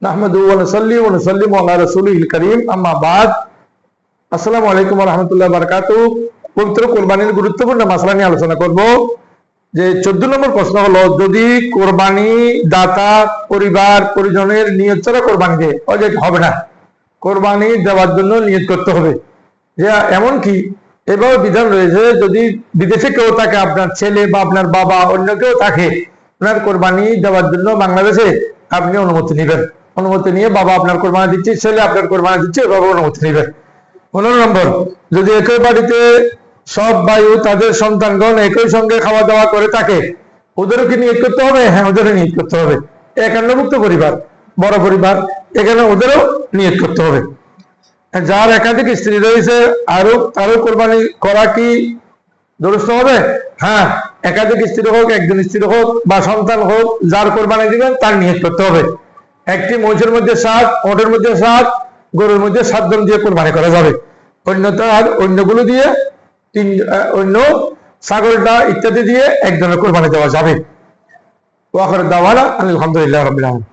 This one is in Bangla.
নাহমাদুহু ওয়া নুসাল্লি ওয়া নুসাল্লিমু আলা রাসূলিল কারীম, আম্মা বাদ। আসসালামু আলাইকুম ওয়া রাহমাতুল্লাহি ওয়া বারাকাতুহু। পবিত্র কোরবানির গুরুত্বপূর্ণ মাসলা নিয়ে আলোচনা করব। যে 14 নম্বর প্রশ্ন হলো, যদি কোরবানি দাতা পরিবার পরিজনের নিয়ত ছাড়া কোরবানি দেয়, অজেব হবে না, কোরবানি দেওয়ার জন্য নিয়ত করতে হবে। যে এমন কি এভাবে বিধান রয়েছে, যদি বিদেশে কেউ থাকে, আপনার ছেলে বা আপনার বাবা অন্য কেউ থাকে, আপনার কোরবানি দেওয়ার জন্য বাংলাদেশে আপনি অনুমতি নেবেন। অনুমতি নিয়ে বাবা আপনার কোরবানি দিচ্ছে, ছেলে আপনার কোরবানি দিচ্ছে, এভাবে অনুমতি নেবেন। 15 নম্বর, যদি একই বাড়িতে সব ভাই ও তাদের সন্তানগণ একই সঙ্গে খাওয়া দাওয়া করে থাকে, ওদেরও কি নিয়ত করতে হবে? হ্যাঁ, ওদেরও নিয়ত করতে হবে। একান্নভুক্ত পরিবার, বড় পরিবার, এখানে ওদেরও নিয়ত করতে হবে। যার একাধিক স্ত্রী রয়েছে, আরো কোরবানি করা কি দুরূহ হবে? হ্যাঁ, একাধিক স্ত্রী হোক, একজন স্ত্রী হোক বা সন্তান হোক, যার কোরবানি দিবেন তার নিয়ত করতে হবে। একটি মহিষের মধ্যে 7, ওটের মধ্যে 7, গরুর মধ্যে 7 জন দিয়ে কোরবানি করা যাবে। অন্যগুলো দিয়ে অন্য ছাগলটা ইত্যাদি দিয়ে একজনের কোরবানি দেওয়া যাবে। ওয়া আখিরু দাওয়ানা আলহামদুলিল্লাহি রাব্বিল আলামিন।